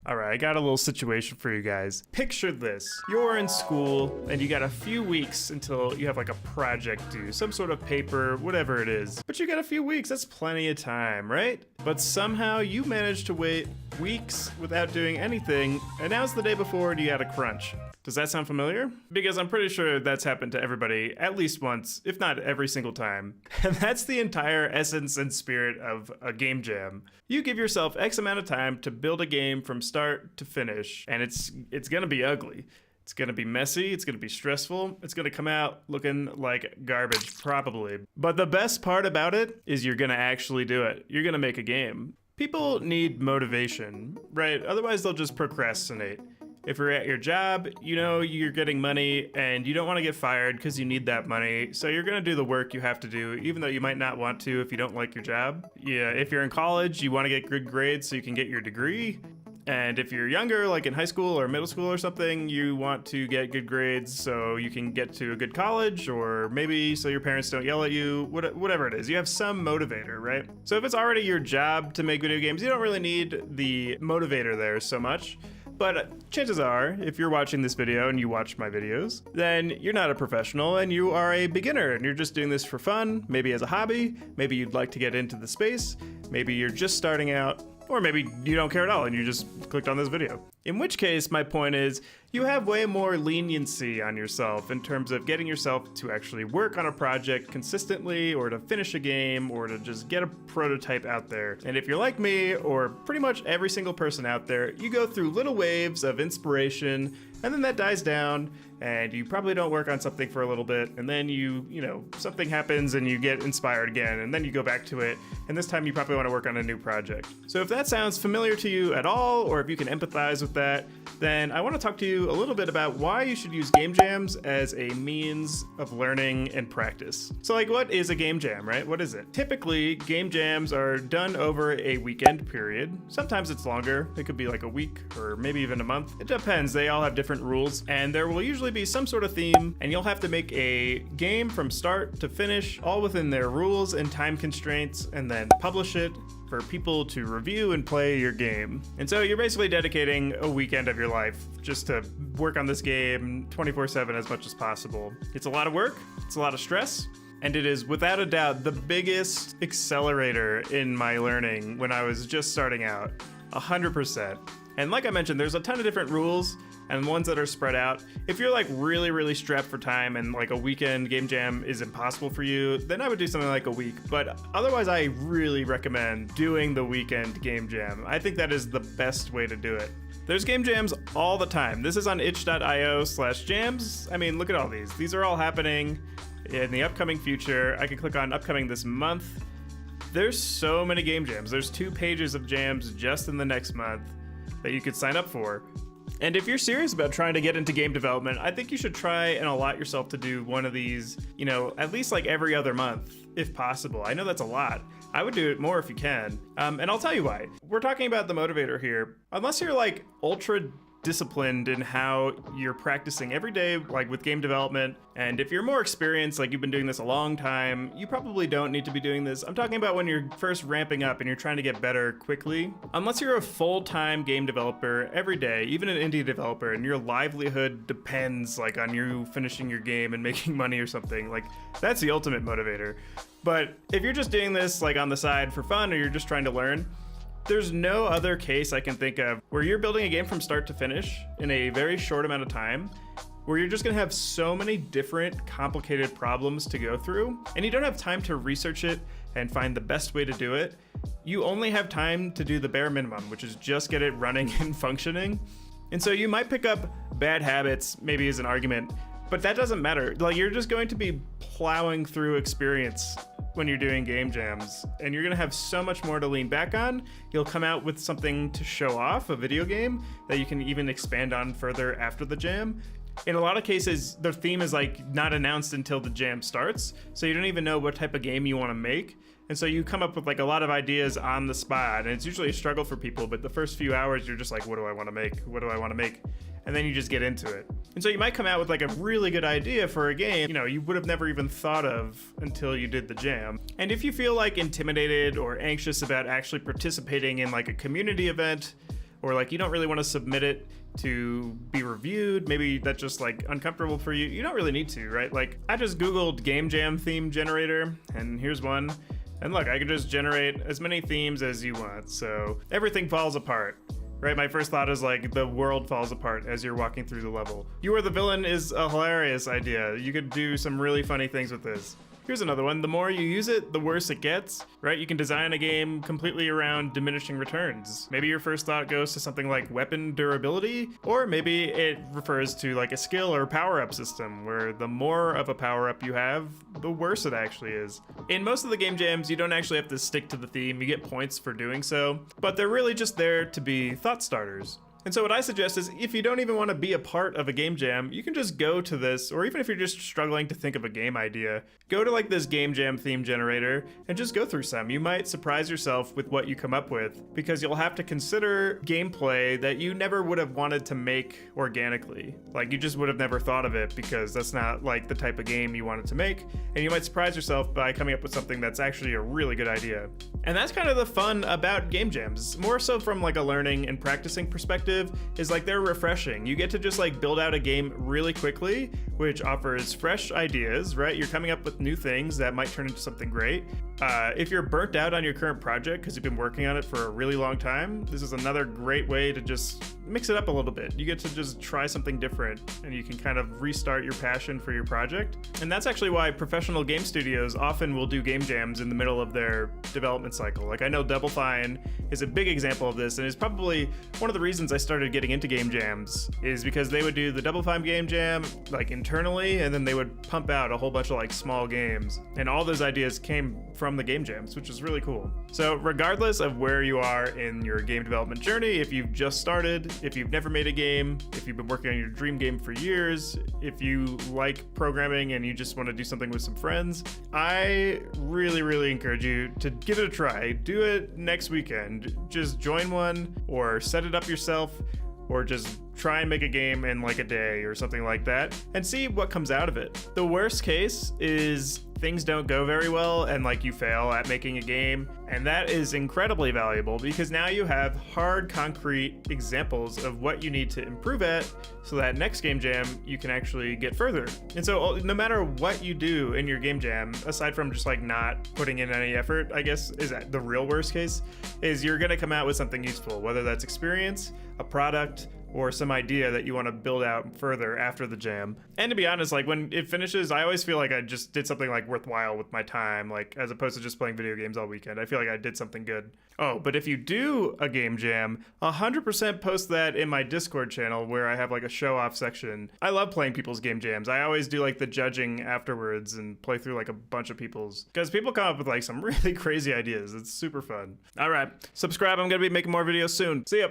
All right, I got a little situation for you guys. Picture this. You're in school and you got a few weeks until you have like a project due, some sort of paper, whatever it is. But you got a few weeks, that's plenty of time, right? But somehow you managed to wait weeks without doing anything, and now it's the day before and you got a crunch. Does that sound familiar? Because I'm pretty sure that's happened to everybody at least once, if not every single time. And that's the entire essence and spirit of a game jam. You give yourself X amount of time to build a game from start to finish, and it's gonna be ugly. It's gonna be messy, it's gonna be stressful, it's gonna come out looking like garbage, probably. But the best part about it is you're gonna actually do it. You're gonna make a game. People need motivation, right? Otherwise they'll just procrastinate. If you're at your job, you know you're getting money and you don't want to get fired because you need that money. So you're going to do the work you have to do, even though you might not want to if you don't like your job. Yeah, if you're in college, you want to get good grades so you can get your degree. And if you're younger, like in high school or middle school or something, you want to get good grades so you can get to a good college, or maybe so your parents don't yell at you, whatever it is. You have some motivator, right? So if it's already your job to make video games, you don't really need the motivator there so much. But chances are, if you're watching this video and you watch my videos, then you're not a professional and you are a beginner and you're just doing this for fun, maybe as a hobby, maybe you'd like to get into the space, maybe you're just starting out, or maybe you don't care at all and you just clicked on this video. In which case, my point is, you have way more leniency on yourself in terms of getting yourself to actually work on a project consistently, or to finish a game, or to just get a prototype out there. And if you're like me, or pretty much every single person out there, you go through little waves of inspiration, and then that dies down, and you probably don't work on something for a little bit, and then you know, something happens and you get inspired again, and then you go back to it, and this time you probably want to work on a new project. So if that sounds familiar to you at all, or if you can empathize with that, then I want to talk to you a little bit about why you should use game jams as a means of learning and practice. So like, what is a game jam, right? What is it? Typically, game jams are done over a weekend period. Sometimes it's longer. It could be like a week or maybe even a month. It depends. They all have different rules, and there will usually be some sort of theme, and you'll have to make a game from start to finish, all within their rules and time constraints, and then publish it for people to review and play your game. And so you're basically dedicating a weekend of your life just to work on this game 24/7 as much as possible. It's a lot of work, it's a lot of stress, and it is without a doubt the biggest accelerator in my learning when I was just starting out, 100%. And like I mentioned, there's a ton of different rules and ones that are spread out. If you're like really strapped for time and like a weekend game jam is impossible for you, then I would do something like a week. But otherwise, I really recommend doing the weekend game jam. I think that is the best way to do it. There's game jams all the time. This is on itch.io/jams. I mean, look at all these. These are all happening in the upcoming future. I can click on upcoming this month. There's so many game jams. There's 2 pages of jams just in the next month that you could sign up for. And if you're serious about trying to get into game development, I think you should try and allot yourself to do one of these, you know, at least like every other month, if possible. I know that's a lot. I would do it more if you can. And I'll tell you why. We're talking about the motivator here. Unless you're like ultra disciplined in how you're practicing every day, like with game development, and if you're more experienced, like you've been doing this a long time, you probably don't need to be doing this. I'm talking about when you're first ramping up and you're trying to get better quickly. Unless you're a full-time game developer every day, even an indie developer, and your livelihood depends like on you finishing your game and making money or something, like that's the ultimate motivator. But if you're just doing this like on the side for fun, or you're just trying to learn, there's no other case I can think of where you're building a game from start to finish in a very short amount of time, where you're just gonna have so many different complicated problems to go through, and you don't have time to research it and find the best way to do it. You only have time to do the bare minimum, which is just get it running and functioning. And so you might pick up bad habits, maybe as an argument, but that doesn't matter. Like, you're just going to be plowing through experience when you're doing game jams, and you're gonna have so much more to lean back on. You'll come out with something to show off, a video game that you can even expand on further after the jam. In a lot of cases, the theme is like not announced until the jam starts, so you don't even know what type of game you want to make. And so you come up with like a lot of ideas on the spot, and it's usually a struggle for people, but the first few hours you're just like, what do I want to make? What do I want to make? And then you just get into it. And so you might come out with like a really good idea for a game, you know, you would have never even thought of until you did the jam. And if you feel like intimidated or anxious about actually participating in like a community event, or like you don't really want to submit it to be reviewed, maybe that's just like uncomfortable for you, you don't really need to, right? Like I just Googled Game Jam theme generator, and here's one. And look, I could just generate as many themes as you want, so everything falls apart. Right, my first thought is like the world falls apart as you're walking through the level. You are the villain is a hilarious idea. You could do some really funny things with this. Here's another one. The more you use it, the worse it gets, right? You can design a game completely around diminishing returns. Maybe your first thought goes to something like weapon durability, or maybe it refers to like a skill or power-up system where the more of a power-up you have, the worse it actually is. In most of the game jams, you don't actually have to stick to the theme. You get points for doing so, but they're really just there to be thought starters. And so what I suggest is if you don't even want to be a part of a game jam, you can just go to this, or even if you're just struggling to think of a game idea, go to like this game jam theme generator and just go through some. You might surprise yourself with what you come up with because you'll have to consider gameplay that you never would have wanted to make organically. Like you just would have never thought of it because that's not like the type of game you wanted to make. And you might surprise yourself by coming up with something that's actually a really good idea. And that's kind of the fun about game jams, more so from like a learning and practicing perspective. Is like they're refreshing. You get to just like build out a game really quickly, which offers fresh ideas, right? You're coming up with new things that might turn into something great. If you're burnt out on your current project because you've been working on it for a really long time, this is another great way to just mix it up a little bit. You get to just try something different and you can kind of restart your passion for your project. And that's actually why professional game studios often will do game jams in the middle of their development cycle. Like I know Double Fine is a big example of this, and is probably one of the reasons I started getting into game jams is because they would do the Double Fine game jam like internally, and then they would pump out a whole bunch of like small games, and all those ideas came from the game jams, which is really cool. So regardless of where you are in your game development journey, if you've just started, if you've never made a game, if you've been working on your dream game for years, if you like programming and you just want to do something with some friends, I really encourage you to give it a try. Do it next weekend. Just join one or set it up yourself, or just try and make a game in like a day or something like that and see what comes out of it. The worst case is things don't go very well and like you fail at making a game, and that is incredibly valuable because now you have hard concrete examples of what you need to improve at so that next game jam you can actually get further. And so no matter what you do in your game jam, aside from just like not putting in any effort, I guess is that the real worst case, is you're gonna come out with something useful, whether that's experience, a product, or some idea that you want to build out further after the jam. And to be honest, like when it finishes, I always feel like I just did something like worthwhile with my time, like as opposed to just playing video games all weekend. I feel like I did something good. Oh, but if you do a game jam, 100% post that in my Discord channel where I have like a show off section. I love playing people's game jams. I always do like the judging afterwards and play through like a bunch of people's, because people come up with like some really crazy ideas. It's super fun. All right, subscribe. I'm gonna be making more videos soon. See ya.